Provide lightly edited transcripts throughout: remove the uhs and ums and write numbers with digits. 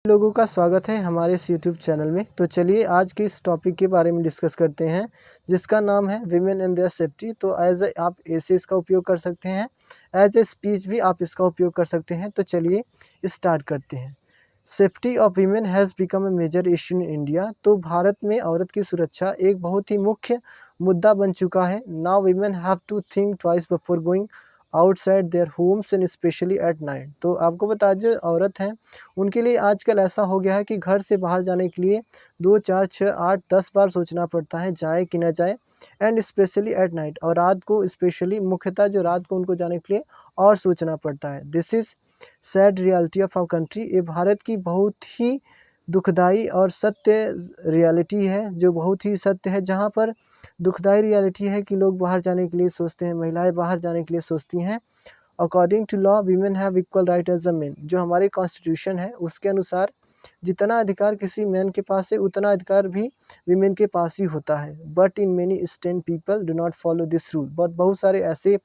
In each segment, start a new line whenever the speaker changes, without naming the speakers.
लोगों का स्वागत है हमारे इस यूट्यूब चैनल में। तो चलिए आज के इस टॉपिक के बारे में डिस्कस करते हैं, जिसका नाम है विमेन एंड देयर सेफ्टी। तो एज ए आप ऐसे इसका उपयोग कर सकते हैं, एज ए स्पीच भी आप इसका उपयोग कर सकते हैं। तो चलिए स्टार्ट करते हैं। Safety of women has become a major issue in India. तो भारत में औरत की सुरक्षा एक बहुत ही मुख्य मुद्दा बन चुका है। Now women have to think twice before going outside their homes and specially at night. तो आपको बता, जो औरत हैं उनके लिए आजकल ऐसा हो गया है कि घर से बाहर जाने के लिए 2, 4, 6, 8, 10 बार सोचना पड़ता है, जाए कि न जाए, एंड स्पेशली एट नाइट, और रात को स्पेशली, मुख्यतः जो रात को उनको जाने के लिए और सोचना पड़ता है। This is sad reality of our country. ये भारत की बहुत ही दुखदाई और सत्य रियलिटी है, जो बहुत ही सत्य है, जहाँ पर दुखदाई रियलिटी है कि लोग बाहर जाने के लिए सोचते हैं, महिलाएं बाहर जाने के लिए सोचती हैं। According to law women have equal right as a man. जो हमारे कॉन्स्टिट्यूशन है उसके अनुसार जितना अधिकार किसी मैन के पास है, उतना अधिकार भी वीमेन के पास ही होता है। But in many state people do not follow this rule. But बहुत सारे ऐसे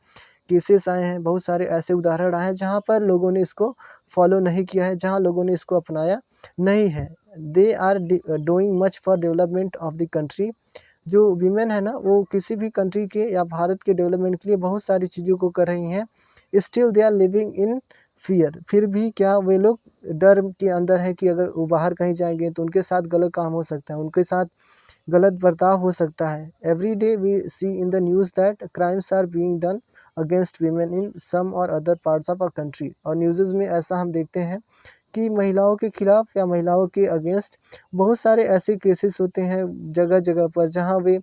केसेस आए हैं, बहुत सारे ऐसे उदाहरण आए हैं जहाँ पर लोगों ने इसको फॉलो नहीं किया है, जहाँ लोगों ने इसको अपनाया नहीं है। They are doing much for development of the country. जो वीमेन है ना, वो किसी भी कंट्री के या भारत के डेवलपमेंट के लिए बहुत सारी चीज़ों को कर रही हैं। Still they are living in fear. फिर भी क्या वे लोग डर के अंदर हैं कि अगर वो बाहर कहीं जाएंगे तो उनके साथ गलत काम हो सकता है, उनके साथ गलत बर्ताव हो सकता है। Every day we see in the news that crimes are being done against women in some or other parts of our country. और न्यूज़ में ऐसा हम देखते हैं कि महिलाओं के खिलाफ या महिलाओं के अगेंस्ट बहुत सारे ऐसे केसेस होते हैं जगह जगह पर, जहां वे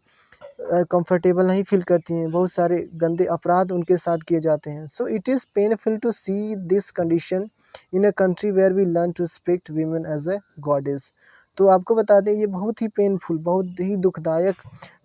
कंफर्टेबल नहीं फील करती हैं। बहुत सारे गंदे अपराध उनके साथ किए जाते हैं। So it is painful to see this condition in a country where we learn to respect women as a goddess. तो आपको बता दें, ये बहुत ही पेनफुल, बहुत ही दुखदायक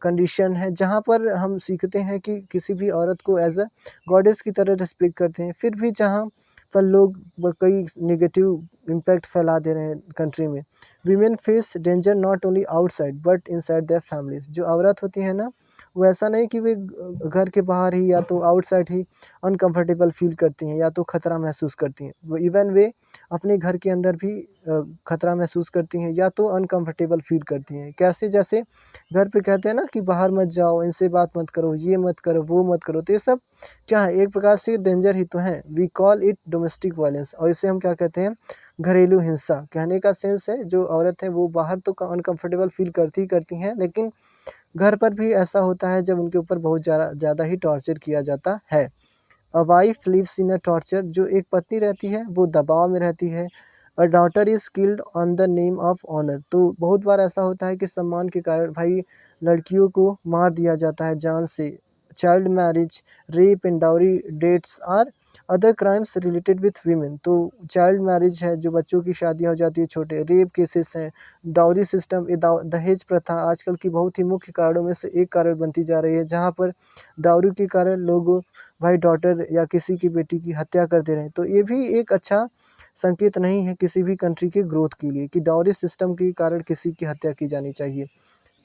कंडीशन है, जहाँ पर हम सीखते हैं कि किसी भी औरत को एज अ गॉडेस की तरह रिस्पेक्ट करते हैं। फिर भी जहाँ पर लोग कई नेगेटिव इम्पैक्ट फैला दे रहे हैं कंट्री में। Women face danger not only outside but inside their family. जो औरत होती है ना, वो ऐसा नहीं कि वे घर के बाहर ही या तो आउटसाइड ही अनकंफर्टेबल फील करती हैं या तो खतरा महसूस करती हैं। वो इवन वे अपने घर के अंदर भी खतरा महसूस करती हैं या तो अनकंफर्टेबल फील करती हैं। कैसे? जैसे घर पे कहते हैं ना कि बाहर मत जाओ, इनसे बात मत करो, ये मत करो, वो मत करो। तो ये सब क्या है? एक प्रकार से डेंजर ही तो है। We call it domestic violence, और इसे हम क्या कहते हैं? घरेलू हिंसा। कहने का सेंस है, जो औरत है वो बाहर तो अनकंफर्टेबल फील करती ही करती हैं, लेकिन घर पर भी ऐसा होता है जब उनके ऊपर बहुत ज़्यादा ही टॉर्चर किया जाता है। A wife lives in a torture. जो एक पत्नी रहती है वो दबाव में रहती है। A daughter is killed on the name of honour. तो बहुत बार ऐसा होता है कि सम्मान के कारण भाई लड़कियों को मार दिया जाता है जान से। Child marriage, rape and dowry deaths are other crimes related with women. तो चाइल्ड मैरिज है, जो बच्चों की शादियाँ हो जाती है छोटे, रेप केसेस हैं, डाउरी सिस्टम, ये दहेज प्रथा आजकल की बहुत ही मुख्य कारणों में से एक कारण बनती जा रही है, जहाँ पर डाउरी के कारण लोग भाई डॉटर या किसी की बेटी की हत्या कर दे रहे हैं। तो ये भी एक अच्छा संकेत नहीं है किसी भी कंट्री के ग्रोथ के लिए कि डाउरी सिस्टम के कारण किसी की हत्या की जानी चाहिए।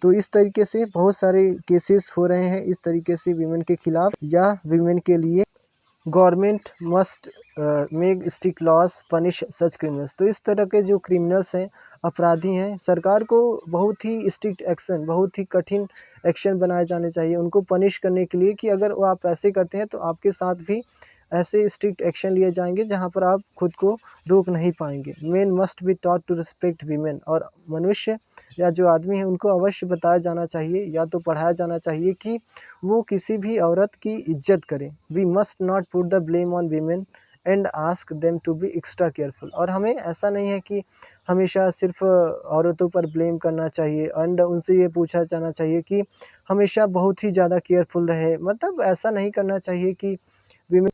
तो इस तरीके से बहुत सारे केसेस हो रहे हैं इस तरीके से वीमेन के खिलाफ या वीमेन के लिए। Government must make strict laws punish such criminals. तो इस तरह के जो क्रिमिनल्स हैं, अपराधी हैं, सरकार को बहुत ही स्ट्रिक्ट एक्शन, बहुत ही कठिन एक्शन बनाए जाने चाहिए उनको पनिश करने के लिए, कि अगर वो आप ऐसे करते हैं तो आपके साथ भी ऐसे स्ट्रिक्ट एक्शन लिए जाएंगे जहां पर आप खुद को रोक नहीं पाएंगे। Men must be taught to respect women. और मनुष्य या जो आदमी है उनको अवश्य बताया जाना चाहिए या तो पढ़ाया जाना चाहिए कि वो किसी भी औरत की इज्जत करें। We must not put the blame on women and ask them to be extra careful. और हमें ऐसा नहीं है कि हमेशा सिर्फ औरतों पर ब्लेम करना चाहिए एंड उनसे ये पूछा जाना चाहिए कि हमेशा बहुत ही ज़्यादा केयरफुल रहे। मतलब ऐसा नहीं करना चाहिए कि वीमेन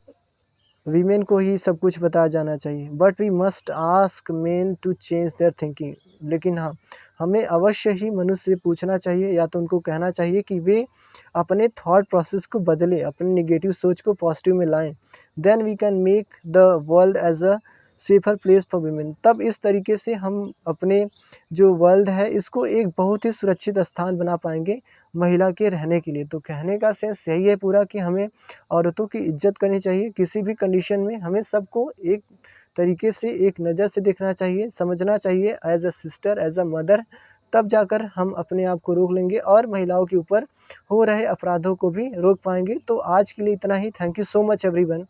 वीमेन को ही सब कुछ बताया जाना चाहिए। But we must ask men to change their thinking. लेकिन हाँ, हमें अवश्य ही मनुष्य से पूछना चाहिए या तो उनको कहना चाहिए कि वे अपने थॉट प्रोसेस को बदलें, अपनी नेगेटिव सोच को पॉजिटिव में लाएं। Then we can make the world as a safer place for women. तब इस तरीके से हम अपने जो वर्ल्ड है इसको एक बहुत ही सुरक्षित स्थान बना पाएंगे महिला के रहने के लिए। तो कहने का सेंस यही है पूरा कि हमें औरतों की इज्जत करनी चाहिए किसी भी कंडीशन में। हमें सबको एक तरीके से एक नज़र से देखना चाहिए, समझना चाहिए as a sister, as a mother. तब जाकर हम अपने आप को रोक लेंगे और महिलाओं के ऊपर हो रहे अपराधों को भी रोक पाएंगे। तो आज के लिए इतना ही। Thank you so much everyone.